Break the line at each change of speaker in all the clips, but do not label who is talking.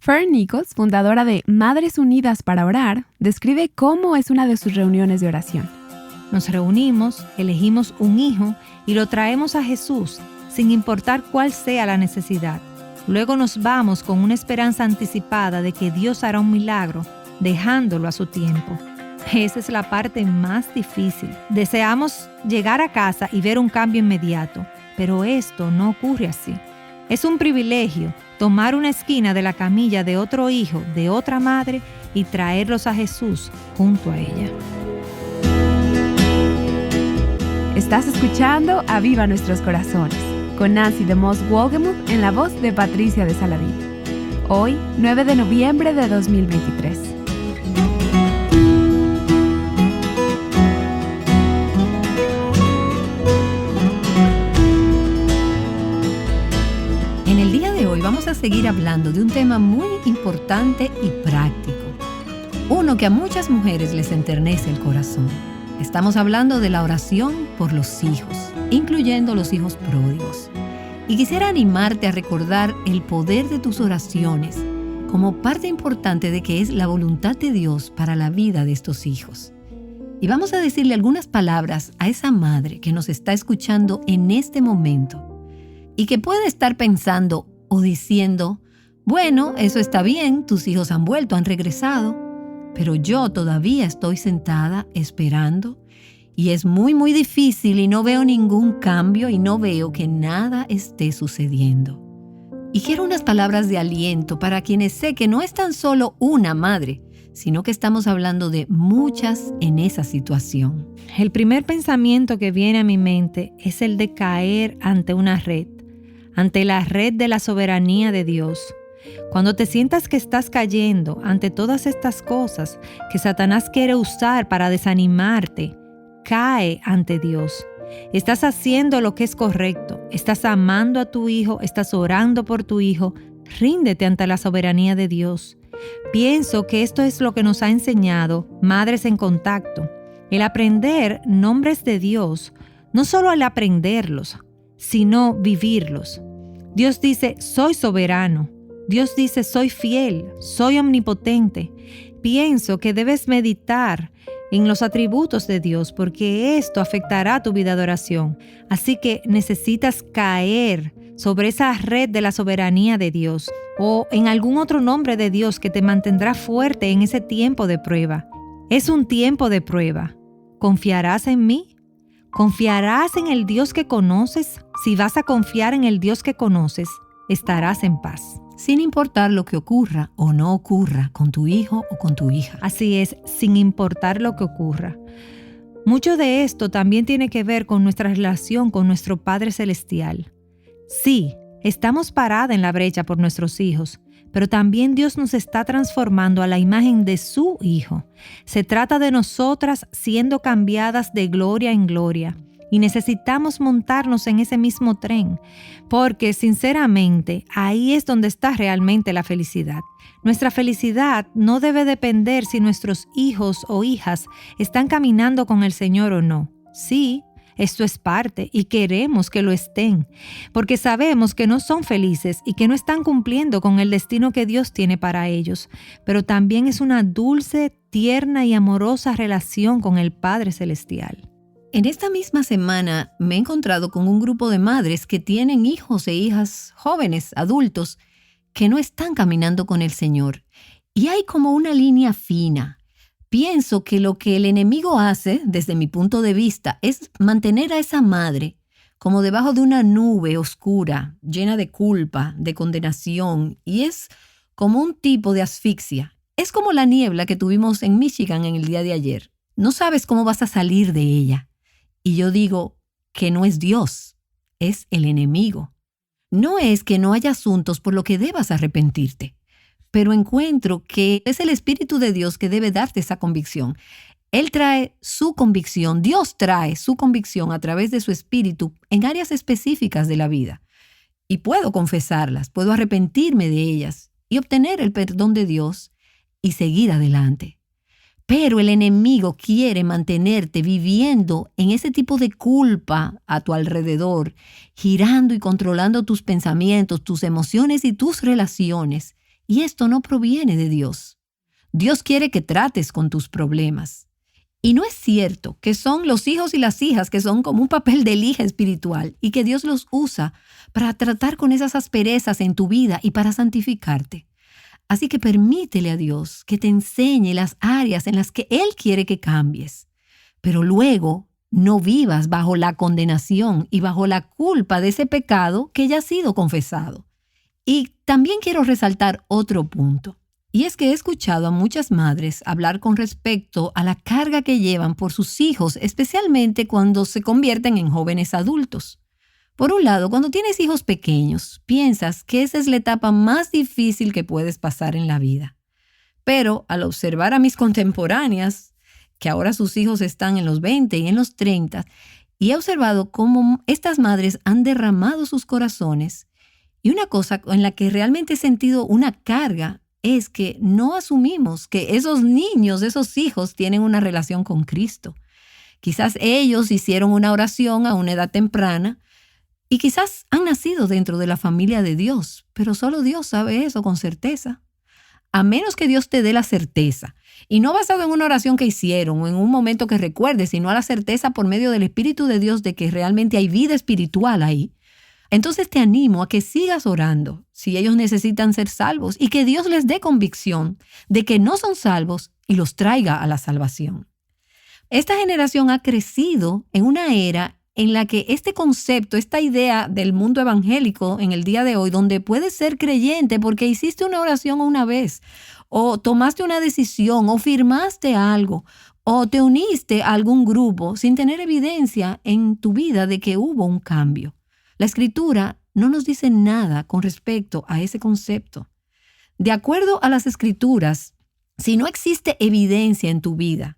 Fern Nichols, fundadora de Madres Unidas para Orar, describe cómo es una de sus reuniones de oración.
Nos reunimos, elegimos un hijo y lo traemos a Jesús, sin importar cuál sea la necesidad. Luego nos vamos con una esperanza anticipada de que Dios hará un milagro, dejándolo a su tiempo. Esa es la parte más difícil. Deseamos llegar a casa y ver un cambio inmediato, pero esto no ocurre así. Es un privilegio tomar una esquina de la camilla de otro hijo, de otra madre, y traerlos a Jesús junto a ella.
Estás escuchando Aviva Nuestros Corazones, con Nancy DeMoss Wolgemuth en la voz de Patricia de Saladín. Hoy, 9 de noviembre de 2023.
En el día de hoy vamos a seguir hablando de un tema muy importante y práctico. Uno que a muchas mujeres les enternece el corazón. Estamos hablando de la oración por los hijos, incluyendo los hijos pródigos. Y quisiera animarte a recordar el poder de tus oraciones como parte importante de que es la voluntad de Dios para la vida de estos hijos. Y vamos a decirle algunas palabras a esa madre que nos está escuchando en este momento y que puede estar pensando o diciendo, bueno, eso está bien, tus hijos han vuelto, han regresado, pero yo todavía estoy sentada esperando y es muy difícil y no veo ningún cambio y no veo que nada esté sucediendo. Y quiero unas palabras de aliento para quienes sé que no es tan solo una madre, sino que estamos hablando de muchas en esa situación.
El primer pensamiento que viene a mi mente es el de caer ante una red, ante la red de la soberanía de Dios. Cuando te sientas que estás cayendo ante todas estas cosas que Satanás quiere usar para desanimarte, cae ante Dios. Estás haciendo lo que es correcto, estás amando a tu hijo, estás orando por tu hijo, ríndete ante la soberanía de Dios. Pienso que esto es lo que nos ha enseñado Madres en Contacto, el aprender nombres de Dios, no solo el aprenderlos, sino vivirlos. Dios dice, soy soberano. Dios dice, soy fiel, soy omnipotente. Pienso que debes meditar en los atributos de Dios porque esto afectará tu vida de oración. Así que necesitas caer sobre esa red de la soberanía de Dios o en algún otro nombre de Dios que te mantendrá fuerte en ese tiempo de prueba. Es un tiempo de prueba. ¿Confiarás en mí? ¿Confiarás en el Dios que conoces? Si vas a confiar en el Dios que conoces, estarás en paz.
Sin importar lo que ocurra o no ocurra con tu hijo o con tu hija.
Así es, sin importar lo que ocurra. Mucho de esto también tiene que ver con nuestra relación con nuestro Padre Celestial. Sí, estamos paradas en la brecha por nuestros hijos, pero también Dios nos está transformando a la imagen de su Hijo. Se trata de nosotras siendo cambiadas de gloria en gloria. Y necesitamos montarnos en ese mismo tren, porque sinceramente ahí es donde está realmente la felicidad. Nuestra felicidad no debe depender si nuestros hijos o hijas están caminando con el Señor o no. Sí, esto es parte y queremos que lo estén, porque sabemos que no son felices y que no están cumpliendo con el destino que Dios tiene para ellos, pero también es una dulce, tierna y amorosa relación con el Padre Celestial.
En esta misma semana me he encontrado con un grupo de madres que tienen hijos e hijas jóvenes, adultos, que no están caminando con el Señor. Y hay como una línea fina. Pienso que lo que el enemigo hace, desde mi punto de vista, es mantener a esa madre como debajo de una nube oscura, llena de culpa, de condenación, y es como un tipo de asfixia. Es como la niebla que tuvimos en Michigan en el día de ayer. No sabes cómo vas a salir de ella. Y yo digo que no es Dios, es el enemigo. No es que no haya asuntos por lo que debas arrepentirte, pero encuentro que es el Espíritu de Dios que debe darte esa convicción. Él trae su convicción, Dios trae su convicción a través de su Espíritu en áreas específicas de la vida. Y puedo confesarlas, puedo arrepentirme de ellas y obtener el perdón de Dios y seguir adelante. Pero el enemigo quiere mantenerte viviendo en ese tipo de culpa a tu alrededor, girando y controlando tus pensamientos, tus emociones y tus relaciones. Y esto no proviene de Dios. Dios quiere que trates con tus problemas. Y no es cierto que son los hijos y las hijas que son como un papel de lija espiritual y que Dios los usa para tratar con esas asperezas en tu vida y para santificarte. Así que permítele a Dios que te enseñe las áreas en las que Él quiere que cambies. Pero luego no vivas bajo la condenación y bajo la culpa de ese pecado que ya ha sido confesado. Y también quiero resaltar otro punto. Y es que he escuchado a muchas madres hablar con respecto a la carga que llevan por sus hijos, especialmente cuando se convierten en jóvenes adultos. Por un lado, cuando tienes hijos pequeños, piensas que esa es la etapa más difícil que puedes pasar en la vida. Pero al observar a mis contemporáneas, que ahora sus hijos están en los 20 y en los 30, y he observado cómo estas madres han derramado sus corazones, y una cosa en la que realmente he sentido una carga es que no asumimos que esos niños, esos hijos, tienen una relación con Cristo. Quizás ellos hicieron una oración a una edad temprana y quizás han nacido dentro de la familia de Dios, pero solo Dios sabe eso con certeza. A menos que Dios te dé la certeza, y no basado en una oración que hicieron o en un momento que recuerdes, sino a la certeza por medio del Espíritu de Dios de que realmente hay vida espiritual ahí. Entonces te animo a que sigas orando si ellos necesitan ser salvos y que Dios les dé convicción de que no son salvos y los traiga a la salvación. Esta generación ha crecido en una era en la que este concepto, esta idea del mundo evangélico en el día de hoy, donde puedes ser creyente porque hiciste una oración una vez, o tomaste una decisión, o firmaste algo, o te uniste a algún grupo sin tener evidencia en tu vida de que hubo un cambio. La Escritura no nos dice nada con respecto a ese concepto. De acuerdo a las Escrituras, si no existe evidencia en tu vida,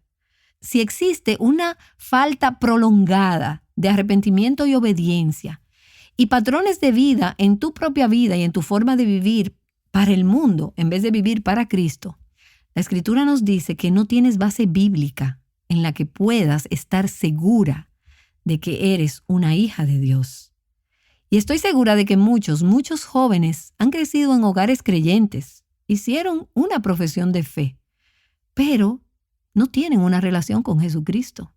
si existe una falta prolongada de arrepentimiento y obediencia, y patrones de vida en tu propia vida y en tu forma de vivir para el mundo en vez de vivir para Cristo, la Escritura nos dice que no tienes base bíblica en la que puedas estar segura de que eres una hija de Dios. Y estoy segura de que muchos jóvenes han crecido en hogares creyentes, hicieron una profesión de fe, pero no tienen una relación con Jesucristo.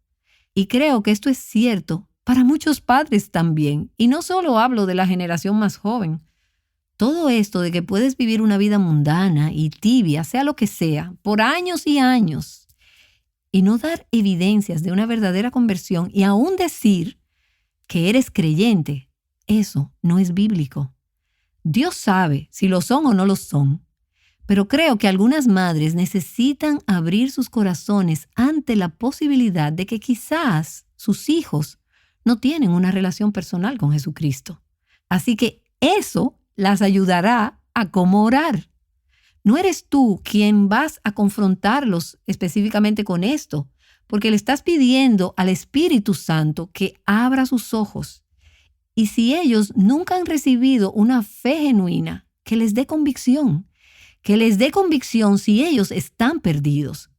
Y creo que esto es cierto para muchos padres también. Y no solo hablo de la generación más joven. Todo esto de que puedes vivir una vida mundana y tibia, sea lo que sea, por años y años, y no dar evidencias de una verdadera conversión y aún decir que eres creyente, eso no es bíblico. Dios sabe si lo son o no lo son, pero creo que algunas madres necesitan abrir sus corazones ante la posibilidad de que quizás sus hijos no tienen una relación personal con Jesucristo. Así que eso las ayudará a cómo orar. No eres tú quien vas a confrontarlos específicamente con esto, porque le estás pidiendo al Espíritu Santo que abra sus ojos. Y si ellos nunca han recibido una fe genuina, que les dé convicción. Que les dé convicción si ellos están perdidos.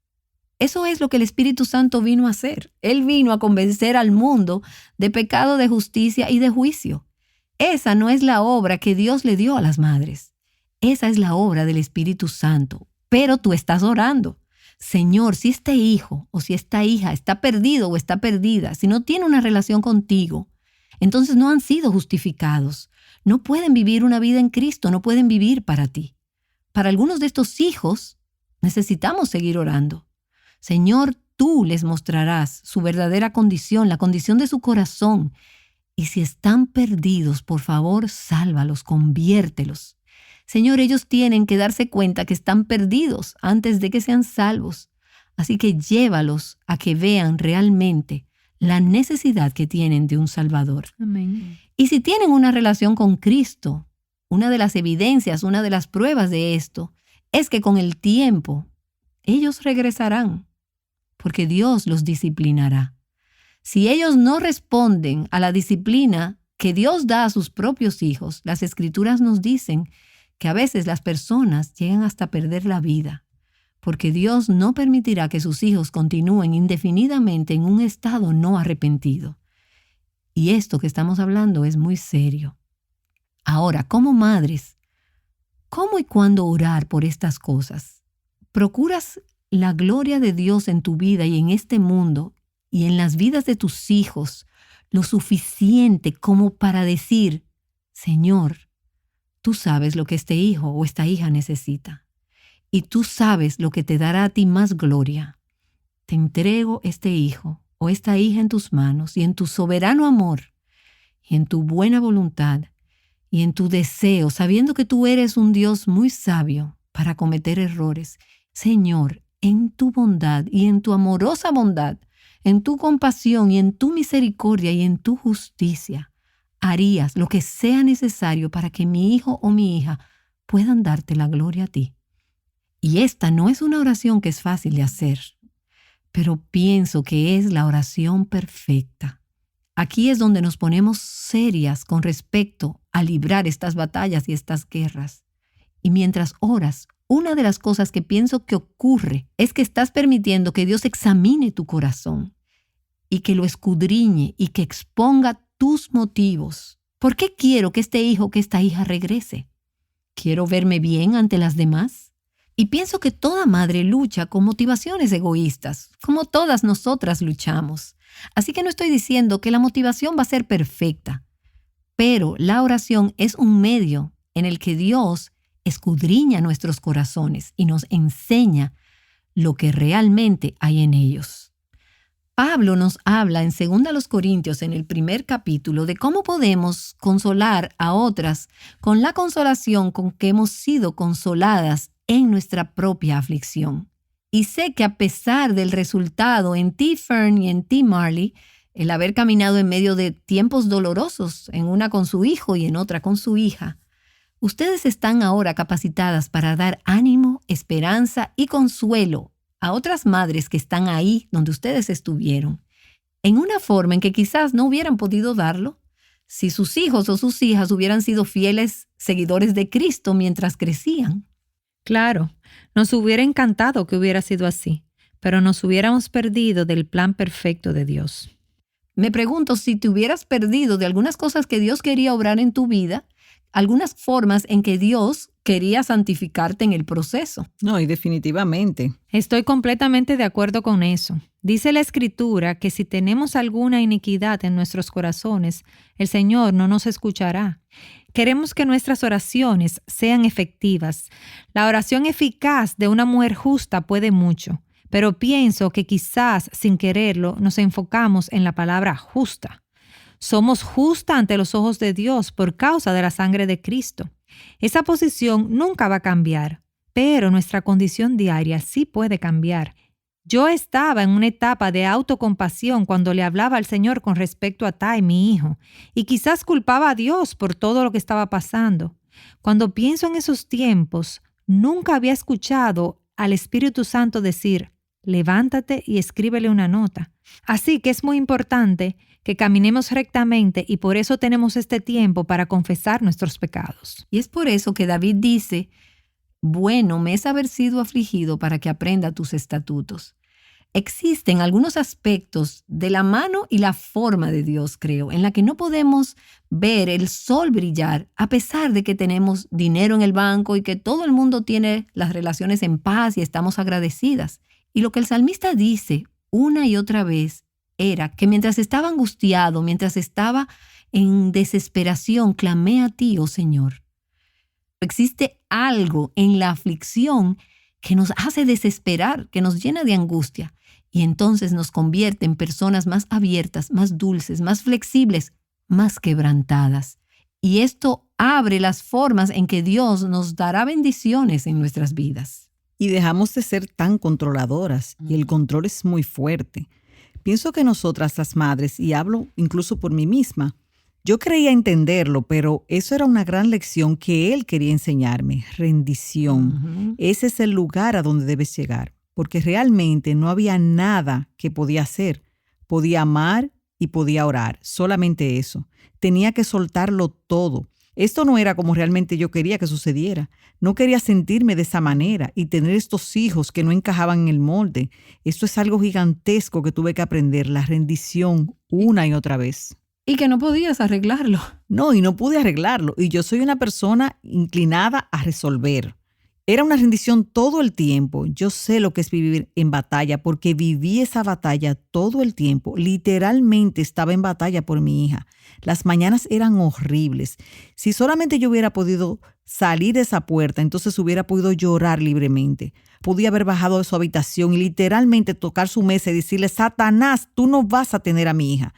Eso es lo que el Espíritu Santo vino a hacer. Él vino a convencer al mundo de pecado, de justicia y de juicio. Esa no es la obra que Dios le dio a las madres. Esa es la obra del Espíritu Santo. Pero tú estás orando. Señor, si este hijo o si esta hija está perdido o está perdida, si no tiene una relación contigo, entonces no han sido justificados. No pueden vivir una vida en Cristo, no pueden vivir para ti. Para algunos de estos hijos necesitamos seguir orando. Señor, tú les mostrarás su verdadera condición, la condición de su corazón. Y si están perdidos, por favor, sálvalos, conviértelos. Señor, ellos tienen que darse cuenta que están perdidos antes de que sean salvos. Así que llévalos a que vean realmente la necesidad que tienen de un Salvador.
Amén.
Y si tienen una relación con Cristo, una de las evidencias, una de las pruebas de esto, es que con el tiempo ellos regresarán, porque Dios los disciplinará. Si ellos no responden a la disciplina que Dios da a sus propios hijos, las Escrituras nos dicen que a veces las personas llegan hasta perder la vida, porque Dios no permitirá que sus hijos continúen indefinidamente en un estado no arrepentido. Y esto que estamos hablando es muy serio. Ahora, como madres, ¿Cómo y cuándo orar por estas cosas? ¿Procuras la gloria de Dios en tu vida y en este mundo y en las vidas de tus hijos lo suficiente como para decir, Señor, tú sabes lo que este hijo o esta hija necesita y tú sabes lo que te dará a ti más gloria? Te entrego este hijo o esta hija en tus manos y en tu soberano amor y en tu buena voluntad y en tu deseo, sabiendo que tú eres un Dios muy sabio para cometer errores. Señor, en tu bondad y en tu amorosa bondad, en tu compasión y en tu misericordia y en tu justicia, harías lo que sea necesario para que mi hijo o mi hija puedan darte la gloria a ti. Y esta no es una oración que es fácil de hacer, pero pienso que es la oración perfecta. Aquí es donde nos ponemos serias con respecto a librar estas batallas y estas guerras. Y mientras oras, una de las cosas que pienso que ocurre es que estás permitiendo que Dios examine tu corazón y que lo escudriñe y que exponga tus motivos. ¿Por qué quiero que este hijo o que esta hija regrese? ¿Quiero verme bien ante las demás? Y pienso que toda madre lucha con motivaciones egoístas, como todas nosotras luchamos. Así que no estoy diciendo que la motivación va a ser perfecta, pero la oración es un medio en el que Dios escudriña nuestros corazones y nos enseña lo que realmente hay en ellos. Pablo nos habla en 2 Corintios, en el 1 capítulo, de cómo podemos consolar a otras con la consolación con que hemos sido consoladas en nuestra propia aflicción. Y sé que a pesar del resultado en T. Fern y en T. Marley, el haber caminado en medio de tiempos dolorosos, en una con su hijo y en otra con su hija, ustedes están ahora capacitadas para dar ánimo, esperanza y consuelo a otras madres que están ahí donde ustedes estuvieron, en una forma en que quizás no hubieran podido darlo si sus hijos o sus hijas hubieran sido fieles seguidores de Cristo mientras crecían.
Claro, nos hubiera encantado que hubiera sido así, pero nos hubiéramos perdido del plan perfecto de Dios.
Me pregunto si te hubieras perdido de algunas cosas que Dios quería obrar en tu vida, algunas formas en que Dios quería santificarte en el proceso.
No, y definitivamente.
Estoy completamente de acuerdo con eso. Dice la Escritura que si tenemos alguna iniquidad en nuestros corazones, el Señor no nos escuchará. Queremos que nuestras oraciones sean efectivas. La oración eficaz de una mujer justa puede mucho, pero pienso que quizás sin quererlo nos enfocamos en la palabra justa. Somos justas ante los ojos de Dios por causa de la sangre de Cristo. Esa posición nunca va a cambiar, pero nuestra condición diaria sí puede cambiar. Yo estaba en una etapa de autocompasión cuando le hablaba al Señor con respecto a Tai, mi hijo, y quizás culpaba a Dios por todo lo que estaba pasando. Cuando pienso en esos tiempos, nunca había escuchado al Espíritu Santo decir, levántate y escríbele una nota. Así que es muy importante que caminemos rectamente y por eso tenemos este tiempo para confesar nuestros pecados.
Y es por eso que David dice, bueno me es haber sido afligido para que aprenda tus estatutos. Existen algunos aspectos de la mano y la forma de Dios, creo, en la que no podemos ver el sol brillar a pesar de que tenemos dinero en el banco y que todo el mundo tiene las relaciones en paz y estamos agradecidas. Y lo que el salmista dice una y otra vez era que mientras estaba angustiado, mientras estaba en desesperación, clamé a ti, oh Señor. Existe algo en la aflicción que nos hace desesperar, que nos llena de angustia y entonces nos convierte en personas más abiertas, más dulces, más flexibles, más quebrantadas. Y esto abre las formas en que Dios nos dará bendiciones en nuestras vidas.
Y dejamos de ser tan controladoras y el control es muy fuerte. Pienso que nosotras las madres, y hablo incluso por mí misma, yo creía entenderlo, pero eso era una gran lección que Él quería enseñarme, rendición. Ese es el lugar a donde debes llegar, porque realmente no había nada que podía hacer. Podía amar y podía orar, solamente eso. Tenía que soltarlo todo. Esto no era como realmente yo quería que sucediera. No quería sentirme de esa manera y tener estos hijos que no encajaban en el molde. Esto es algo gigantesco que tuve que aprender, la rendición una y otra vez.
Y que no podías arreglarlo.
No, y no pude arreglarlo. Y yo soy una persona inclinada a resolver. Era una rendición todo el tiempo. Yo sé lo que es vivir en batalla porque viví esa batalla todo el tiempo. Literalmente estaba en batalla por mi hija. Las mañanas eran horribles. Si solamente yo hubiera podido salir de esa puerta, entonces hubiera podido llorar libremente. Podía haber bajado de su habitación y literalmente tocar su mesa y decirle: Satanás, tú no vas a tener a mi hija.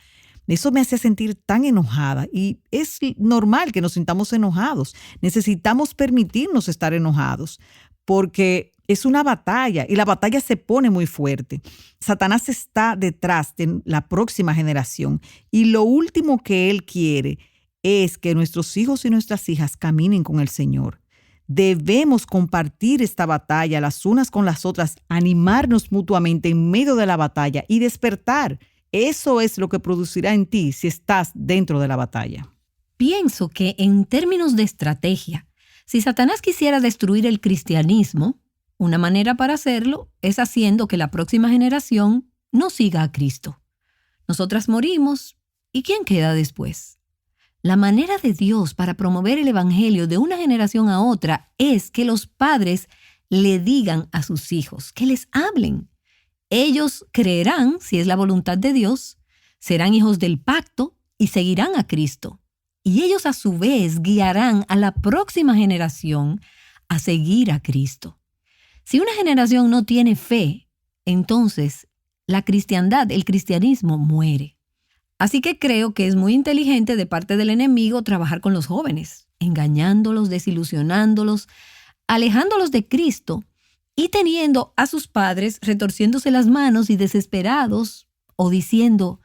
Eso me hacía sentir tan enojada y es normal que nos sintamos enojados. Necesitamos permitirnos estar enojados porque es una batalla y la batalla se pone muy fuerte. Satanás está detrás de la próxima generación y lo último que él quiere es que nuestros hijos y nuestras hijas caminen con el Señor. Debemos compartir esta batalla las unas con las otras, animarnos mutuamente en medio de la batalla y despertar. Eso es lo que producirá en ti si estás dentro de la batalla.
Pienso que en términos de estrategia, si Satanás quisiera destruir el cristianismo, una manera para hacerlo es haciendo que la próxima generación no siga a Cristo. Nosotras morimos, ¿y quién queda después? La manera de Dios para promover el evangelio de una generación a otra es que los padres le digan a sus hijos, que les hablen. Ellos creerán, si es la voluntad de Dios, serán hijos del pacto y seguirán a Cristo. Y ellos a su vez guiarán a la próxima generación a seguir a Cristo. Si una generación no tiene fe, entonces la cristiandad, el cristianismo muere. Así que creo que es muy inteligente de parte del enemigo trabajar con los jóvenes, engañándolos, desilusionándolos, alejándolos de Cristo, y teniendo a sus padres retorciéndose las manos y desesperados o diciendo: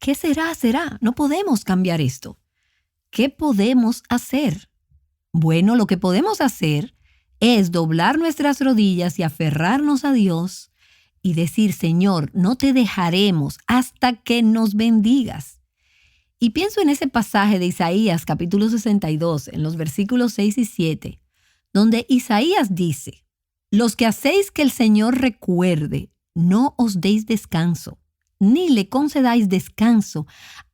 ¿qué será? No podemos cambiar esto. ¿Qué podemos hacer? Bueno, lo que podemos hacer es doblar nuestras rodillas y aferrarnos a Dios y decir: Señor, no te dejaremos hasta que nos bendigas. Y pienso en ese pasaje de Isaías capítulo 62, en los versículos 6 y 7, donde Isaías dice: los que hacéis que el Señor recuerde, no os deis descanso, ni le concedáis descanso,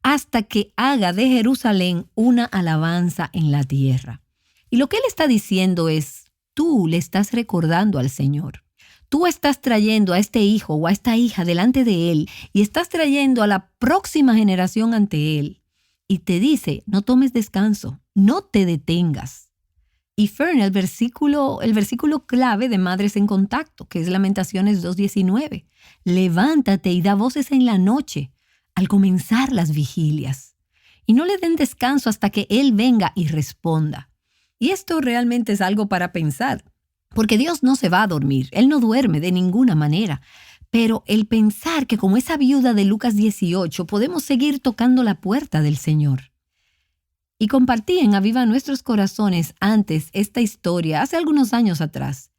hasta que haga de Jerusalén una alabanza en la tierra. Y lo que él está diciendo es: tú le estás recordando al Señor. Tú estás trayendo a este hijo o a esta hija delante de él y estás trayendo a la próxima generación ante él. Y te dice: no tomes descanso, no te detengas. Y Fern, el versículo clave de Madres en Contacto, que es Lamentaciones 2:19. Levántate y da voces en la noche, al comenzar las vigilias. Y no le den descanso hasta que Él venga y responda. Y esto realmente es algo para pensar, porque Dios no se va a dormir. Él no duerme de ninguna manera. Pero el pensar que como esa viuda de Lucas 18 podemos seguir tocando la puerta del Señor. Y compartí en Aviva Nuestros Corazones antes esta historia hace algunos años atrás.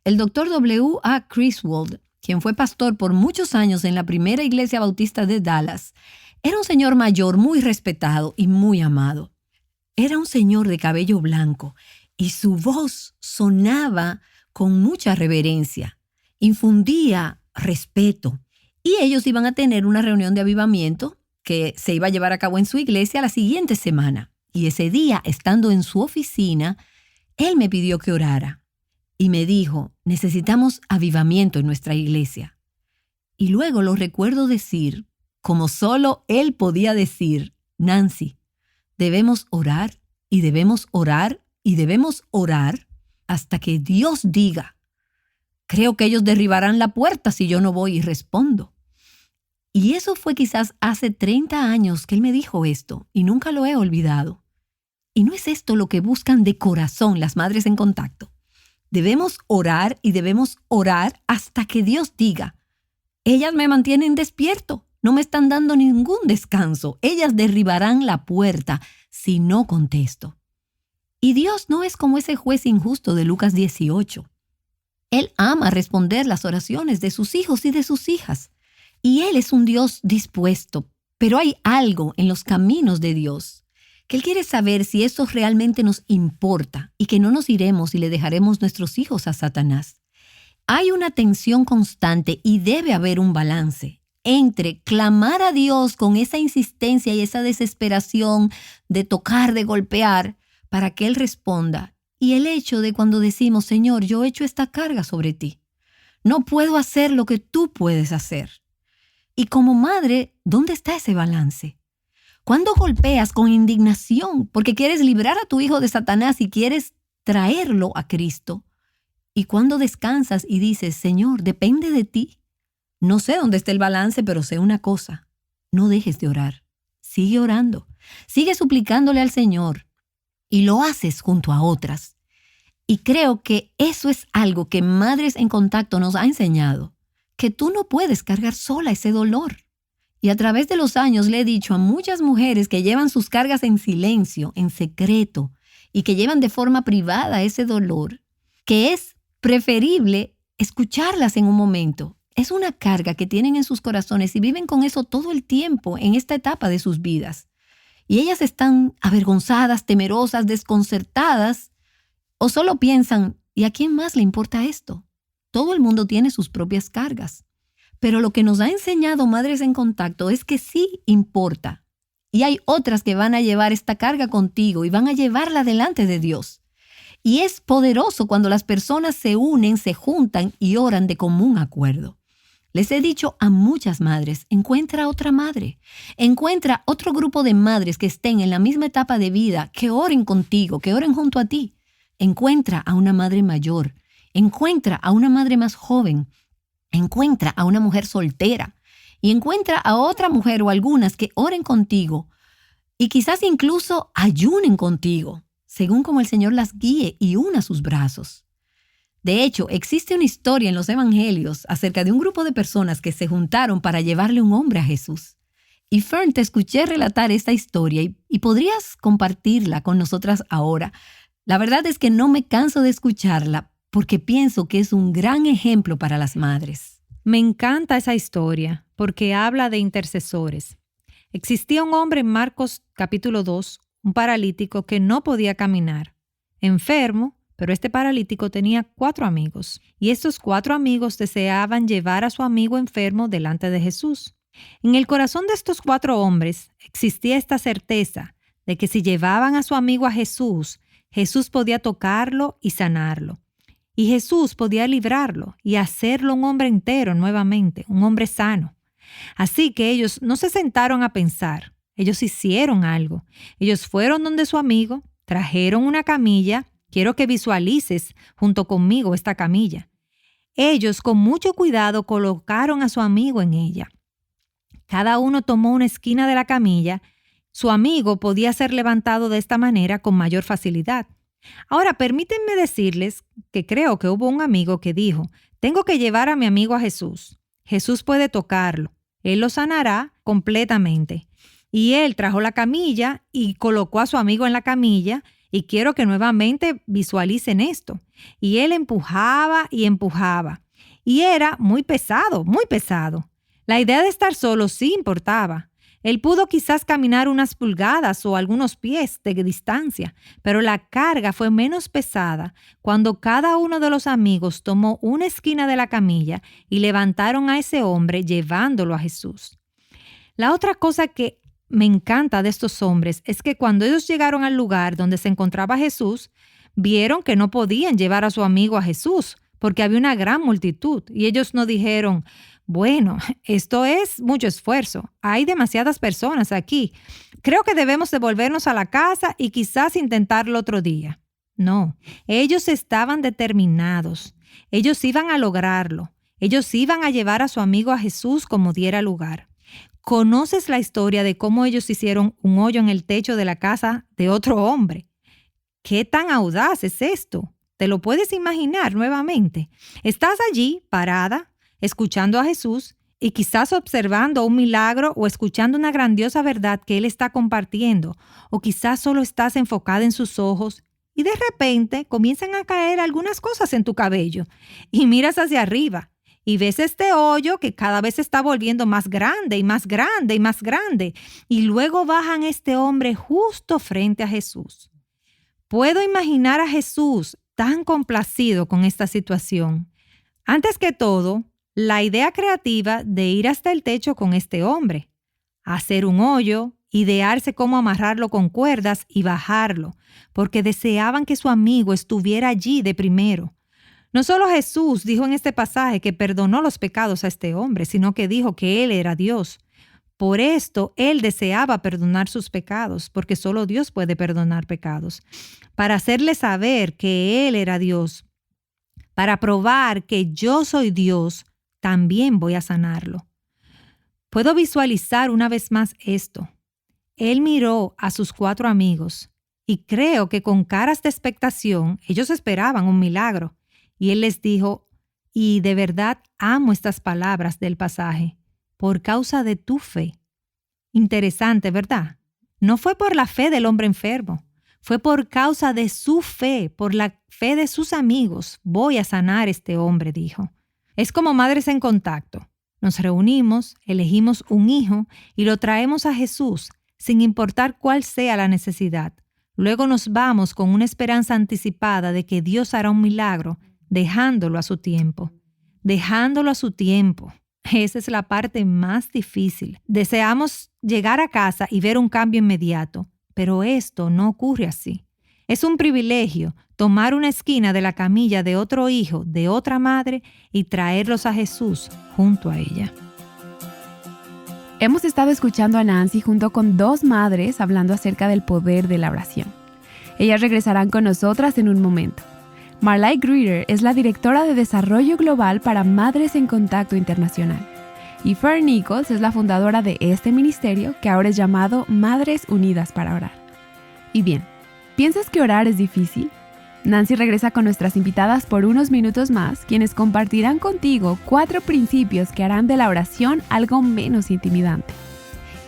El Dr. W. A. Criswell, quien fue pastor por muchos años en la primera iglesia bautista de Dallas, era un señor mayor muy respetado y muy amado. Era un señor de cabello blanco y su voz sonaba con mucha reverencia, infundía respeto. Y ellos iban a tener una reunión de avivamiento que se iba a llevar a cabo en su iglesia la siguiente semana. Y ese día, estando en su oficina, él me pidió que orara. Y me dijo: necesitamos avivamiento en nuestra iglesia. Y luego lo recuerdo decir, como solo él podía decir: Nancy, debemos orar y debemos orar y debemos orar hasta que Dios diga. Creo que ellos derribarán la puerta si yo no voy y respondo. Y eso fue quizás hace 30 años que él me dijo esto y nunca lo he olvidado. ¿Y no es esto lo que buscan de corazón las Madres en Contacto? Debemos orar y debemos orar hasta que Dios diga: ellas me mantienen despierto, no me están dando ningún descanso, ellas derribarán la puerta si no contesto. Y Dios no es como ese juez injusto de Lucas 18. Él ama responder las oraciones de sus hijos y de sus hijas. Y Él es un Dios dispuesto, pero hay algo en los caminos de Dios que Él quiere saber si eso realmente nos importa y que no nos iremos y le dejaremos nuestros hijos a Satanás. Hay una tensión constante y debe haber un balance. entre clamar a Dios con esa insistencia y esa desesperación de tocar, de golpear, para que Él responda, y el hecho de cuando decimos, Señor, yo echo esta carga sobre ti. No puedo hacer lo que tú puedes hacer. Y como madre, ¿dónde está ese balance? ¿Cuándo golpeas con indignación porque quieres librar a tu hijo de Satanás y quieres traerlo a Cristo? ¿Y cuándo descansas y dices, Señor, depende de ti? No sé dónde está el balance, pero sé una cosa. No dejes de orar. Sigue orando. Sigue suplicándole al Señor. Y lo haces junto a otras. Y creo que eso es algo que Madres en Contacto nos ha enseñado. Que tú no puedes cargar sola ese dolor. Y a través de los años le he dicho a muchas mujeres que llevan sus cargas en silencio, en secreto, y que llevan de forma privada ese dolor, que es preferible escucharlas en un momento. Es una carga que tienen en sus corazones y viven con eso todo el tiempo en esta etapa de sus vidas. Y ellas están avergonzadas, temerosas, desconcertadas, o solo piensan, ¿y a quién más le importa esto? Todo el mundo tiene sus propias cargas. Pero lo que nos ha enseñado Madres en Contacto es que sí importa. Y hay otras que van a llevar esta carga contigo y van a llevarla delante de Dios. Y es poderoso cuando las personas se unen, se juntan y oran de común acuerdo. Les he dicho a muchas madres, encuentra otra madre, encuentra otro grupo de madres que estén en la misma etapa de vida, que oren contigo, que oren junto a ti. Encuentra a una madre mayor, encuentra a una madre más joven, encuentra a una mujer soltera y encuentra a otra mujer o algunas que oren contigo y quizás incluso ayunen contigo, según como el Señor las guíe y una sus brazos. De hecho, existe una historia en los evangelios acerca de un grupo de personas que se juntaron para llevarle un hombre a Jesús. Y Fern, te escuché relatar esta historia y podrías compartirla con nosotras ahora. La verdad es que no me canso de escucharla porque pienso que es un gran ejemplo para las madres.
Me encanta esa historia porque habla de intercesores. Existía un hombre en Marcos capítulo 2, un paralítico que no podía caminar, enfermo, pero este paralítico tenía 4 amigos, y estos 4 amigos deseaban llevar a su amigo enfermo delante de Jesús. En el corazón de estos 4 hombres existía esta certeza de que si llevaban a su amigo a Jesús, Jesús podía tocarlo y sanarlo. Y Jesús podía librarlo y hacerlo un hombre entero nuevamente, un hombre sano. Así que ellos no se sentaron a pensar, ellos hicieron algo. Ellos fueron donde su amigo, trajeron una camilla. Quiero que visualices junto conmigo esta camilla. Ellos con mucho cuidado colocaron a su amigo en ella. Cada uno tomó una esquina de la camilla. Su amigo podía ser levantado de esta manera con mayor facilidad. Ahora, permítanme decirles que creo que hubo un amigo que dijo, tengo que llevar a mi amigo a Jesús. Jesús puede tocarlo. Él lo sanará completamente. Y él trajo la camilla y colocó a su amigo en la camilla. Y quiero que nuevamente visualicen esto. Y él empujaba y empujaba. Y era muy pesado, muy pesado. La idea de estar solo sí importaba. Él pudo quizás caminar unas pulgadas o algunos pies de distancia, pero la carga fue menos pesada cuando cada uno de los amigos tomó una esquina de la camilla y levantaron a ese hombre llevándolo a Jesús. La otra cosa que me encanta de estos hombres es que cuando ellos llegaron al lugar donde se encontraba Jesús, vieron que no podían llevar a su amigo a Jesús porque había una gran multitud y ellos no dijeron, bueno, esto es mucho esfuerzo, hay demasiadas personas aquí, creo que debemos devolvernos a la casa y quizás intentarlo otro día. No, ellos estaban determinados, ellos iban a lograrlo, ellos iban a llevar a su amigo a Jesús como diera lugar. ¿Conoces la historia de cómo ellos hicieron un hoyo en el techo de la casa de otro hombre? ¿Qué tan audaz es esto? ¿Te lo puedes imaginar nuevamente? Estás allí, parada, escuchando a Jesús y quizás observando un milagro o escuchando una grandiosa verdad que Él está compartiendo, o quizás solo estás enfocada en sus ojos y de repente comienzan a caer algunas cosas en tu cabello y miras hacia arriba. Y ves este hoyo que cada vez se está volviendo más grande y más grande y más grande. Y luego bajan este hombre justo frente a Jesús. Puedo imaginar a Jesús tan complacido con esta situación. Antes que todo, la idea creativa de ir hasta el techo con este hombre, hacer un hoyo, idearse cómo amarrarlo con cuerdas y bajarlo, porque deseaban que su amigo estuviera allí de primero. No solo Jesús dijo en este pasaje que perdonó los pecados a este hombre, sino que dijo que Él era Dios. Por esto, Él deseaba perdonar sus pecados, porque solo Dios puede perdonar pecados, para hacerle saber que Él era Dios, para probar que yo soy Dios, también voy a sanarlo. Puedo visualizar una vez más esto. Él miró a sus 4 amigos y creo que con caras de expectación ellos esperaban un milagro. Y Él les dijo, y de verdad amo estas palabras del pasaje, por causa de tu fe. Interesante, ¿verdad? No fue por la fe del hombre enfermo, fue por causa de su fe, por la fe de sus amigos. Voy a sanar a este hombre, dijo. Es como Madres en Contacto. Nos reunimos, elegimos un hijo y lo traemos a Jesús, sin importar cuál sea la necesidad. Luego nos vamos con una esperanza anticipada de que Dios hará un milagro, dejándolo a su tiempo. Dejándolo a su tiempo. Esa es la parte más difícil. Deseamos llegar a casa y ver un cambio inmediato, pero esto no ocurre así. Es un privilegio tomar una esquina de la camilla de otro hijo, de otra madre, y traerlos a Jesús junto a ella.
Hemos estado escuchando a Nancy junto con 2 madres hablando acerca del poder de la oración. Ellas regresarán con nosotras en un momento. Marlai Greeter es la directora de Desarrollo Global para Madres en Contacto Internacional. Y Fern Nichols es la fundadora de este ministerio que ahora es llamado Madres Unidas para Orar. Y bien, ¿piensas que orar es difícil? Nancy regresa con nuestras invitadas por unos minutos más, quienes compartirán contigo 4 principios que harán de la oración algo menos intimidante.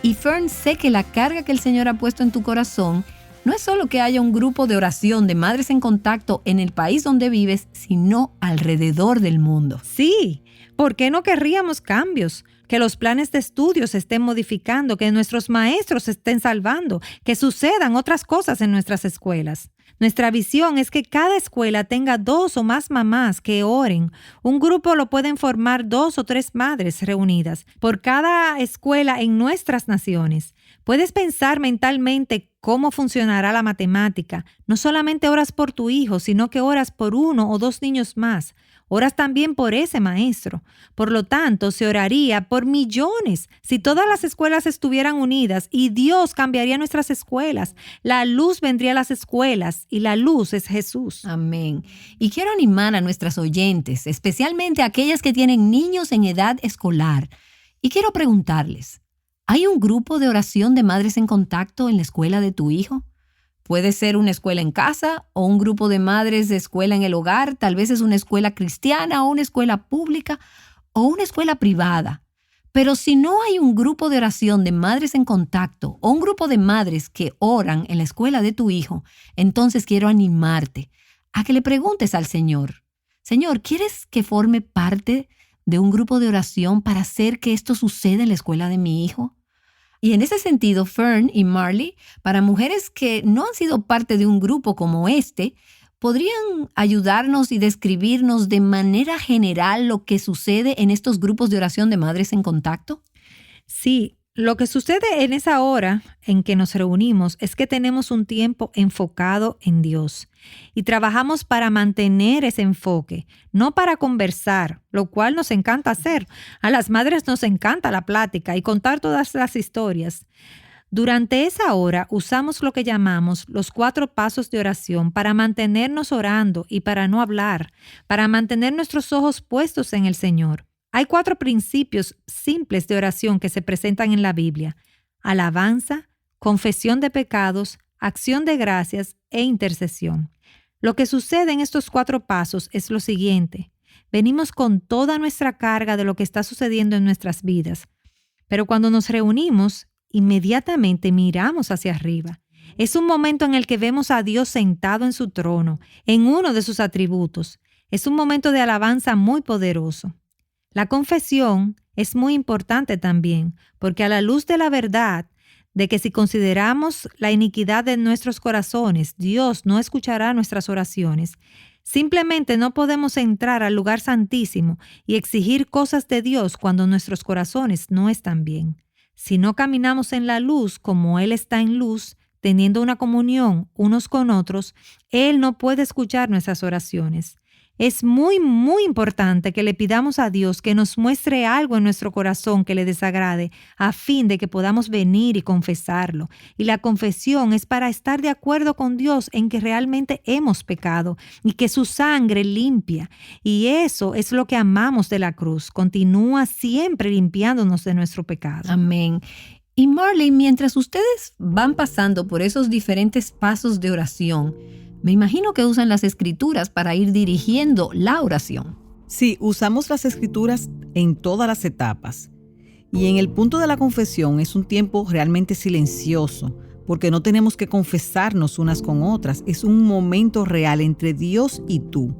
Y Fern, sé que la carga que el Señor ha puesto en tu corazón no es solo que haya un grupo de oración de Madres en Contacto en el país donde vives, sino alrededor del mundo.
Sí, ¿por qué no querríamos cambios? Que los planes de estudio se estén modificando, que nuestros maestros se estén salvando, que sucedan otras cosas en nuestras escuelas. Nuestra visión es que cada escuela tenga 2 o más mamás que oren. Un grupo lo pueden formar 2 o 3 madres reunidas por cada escuela en nuestras naciones. Puedes pensar mentalmente cómo funcionará la matemática. No solamente oras por tu hijo, sino que oras por 1 o 2 niños más. Oras también por ese maestro. Por lo tanto, se oraría por millones si todas las escuelas estuvieran unidas y Dios cambiaría nuestras escuelas. La luz vendría a las escuelas y la luz es Jesús.
Amén. Y quiero animar a nuestras oyentes, especialmente a aquellas que tienen niños en edad escolar. Y quiero preguntarles, ¿hay un grupo de oración de Madres en Contacto en la escuela de tu hijo? Puede ser una escuela en casa o un grupo de madres de escuela en el hogar, tal vez es una escuela cristiana o una escuela pública o una escuela privada. Pero si no hay un grupo de oración de Madres en Contacto o un grupo de madres que oran en la escuela de tu hijo, entonces quiero animarte a que le preguntes al Señor, Señor, ¿quieres que forme parte de un grupo de oración para hacer que esto suceda en la escuela de mi hijo? Y en ese sentido, Fern y Marley, para mujeres que no han sido parte de un grupo como este, ¿podrían ayudarnos y describirnos de manera general lo que sucede en estos grupos de oración de Madres en Contacto?
Sí, lo que sucede en esa hora en que nos reunimos es que tenemos un tiempo enfocado en Dios y trabajamos para mantener ese enfoque, no para conversar, lo cual nos encanta hacer. A las madres nos encanta la plática y contar todas las historias. Durante esa hora usamos lo que llamamos los 4 pasos de oración para mantenernos orando y para no hablar, para mantener nuestros ojos puestos en el Señor. Hay 4 principios simples de oración que se presentan en la Biblia: alabanza, confesión de pecados, acción de gracias e intercesión. Lo que sucede en estos 4 pasos es lo siguiente. Venimos con toda nuestra carga de lo que está sucediendo en nuestras vidas, pero cuando nos reunimos, inmediatamente miramos hacia arriba. Es un momento en el que vemos a Dios sentado en su trono, en uno de sus atributos. Es un momento de alabanza muy poderoso. La confesión es muy importante también, porque a la luz de la verdad de que si consideramos la iniquidad de nuestros corazones, Dios no escuchará nuestras oraciones, Simplemente no podemos entrar al lugar santísimo y exigir cosas de Dios cuando nuestros corazones no están bien. Si no caminamos en la luz como Él está en luz, teniendo una comunión unos con otros, Él no puede escuchar nuestras oraciones. Es muy, muy importante que le pidamos a Dios que nos muestre algo en nuestro corazón que le desagrade, a fin de que podamos venir y confesarlo. Y la confesión es para estar de acuerdo con Dios en que realmente hemos pecado y que su sangre limpia. Y eso es lo que amamos de la cruz. Continúa siempre limpiándonos de nuestro pecado.
Amén. Y Marley, mientras ustedes van pasando por esos diferentes pasos de oración, me imagino que usan las escrituras para ir dirigiendo la oración.
Sí, usamos las escrituras en todas las etapas. Y en el punto de la confesión es un tiempo realmente silencioso, porque no tenemos que confesarnos unas con otras. Es un momento real entre Dios y tú.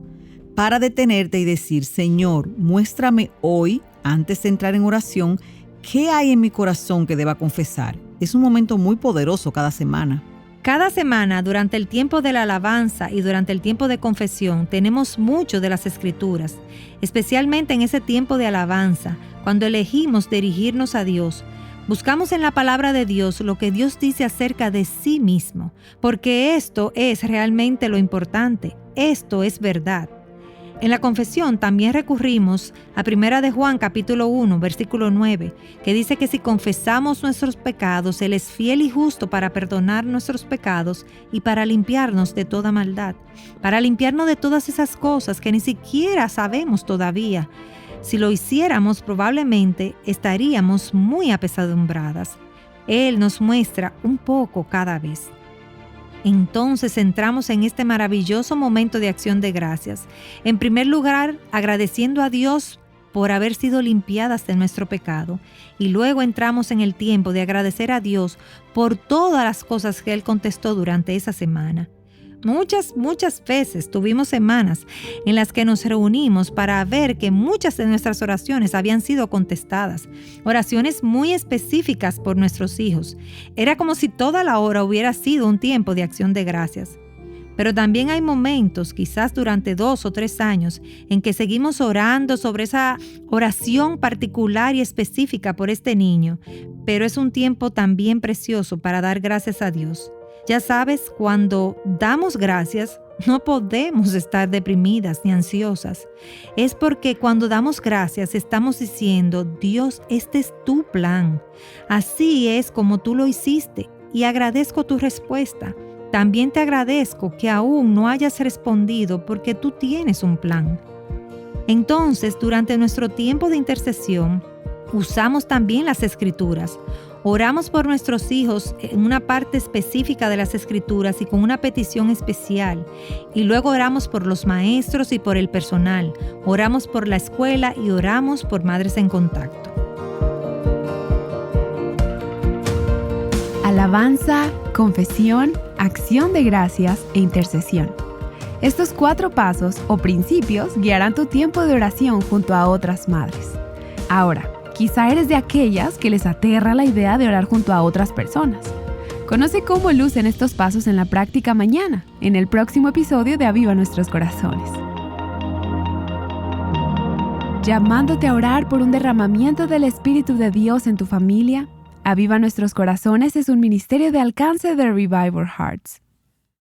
Para detenerte y decir, Señor, muéstrame hoy, antes de entrar en oración, qué hay en mi corazón que deba confesar. Es un momento muy poderoso cada semana.
Cada semana, durante el tiempo de la alabanza y durante el tiempo de confesión, tenemos mucho de las Escrituras, especialmente en ese tiempo de alabanza, cuando elegimos dirigirnos a Dios. Buscamos en la palabra de Dios lo que Dios dice acerca de sí mismo, porque esto es realmente lo importante, esto es verdad. En la confesión también recurrimos a 1 de Juan capítulo 1, versículo 9, que dice que si confesamos nuestros pecados, Él es fiel y justo para perdonar nuestros pecados y para limpiarnos de toda maldad, para limpiarnos de todas esas cosas que ni siquiera sabemos todavía. Si lo hiciéramos, probablemente estaríamos muy apesadumbradas. Él nos muestra un poco cada vez. Entonces entramos en este maravilloso momento de acción de gracias. En primer lugar, agradeciendo a Dios por haber sido limpiadas de nuestro pecado. Y luego entramos en el tiempo de agradecer a Dios por todas las cosas que Él contestó durante esa semana. Muchas veces tuvimos semanas en las que nos reunimos para ver que muchas de nuestras oraciones habían sido contestadas. Oraciones muy específicas por nuestros hijos. Era como si toda la hora hubiera sido un tiempo de acción de gracias. Pero también hay momentos, quizás durante 2 o 3 años, en que seguimos orando sobre esa oración particular y específica por este niño. Pero es un tiempo también precioso para dar gracias a Dios. Ya sabes, cuando damos gracias, no podemos estar deprimidas ni ansiosas. Es porque cuando damos gracias estamos diciendo, Dios, este es tu plan. Así es como tú lo hiciste y agradezco tu respuesta. También te agradezco que aún no hayas respondido porque tú tienes un plan. Entonces, durante nuestro tiempo de intercesión, usamos también las Escrituras. Oramos por nuestros hijos en una parte específica de las Escrituras y con una petición especial. Y luego oramos por los maestros y por el personal. Oramos por la escuela y oramos por Madres en Contacto.
Alabanza, confesión, acción de gracias e intercesión. Estos 4 pasos o principios guiarán tu tiempo de oración junto a otras madres. Ahora, quizá eres de aquellas que les aterra la idea de orar junto a otras personas. Conoce cómo lucen estos pasos en la práctica mañana, en el próximo episodio de Aviva Nuestros Corazones. Llamándote a orar por un derramamiento del Espíritu de Dios en tu familia, Aviva Nuestros Corazones es un ministerio de alcance de Revival Hearts.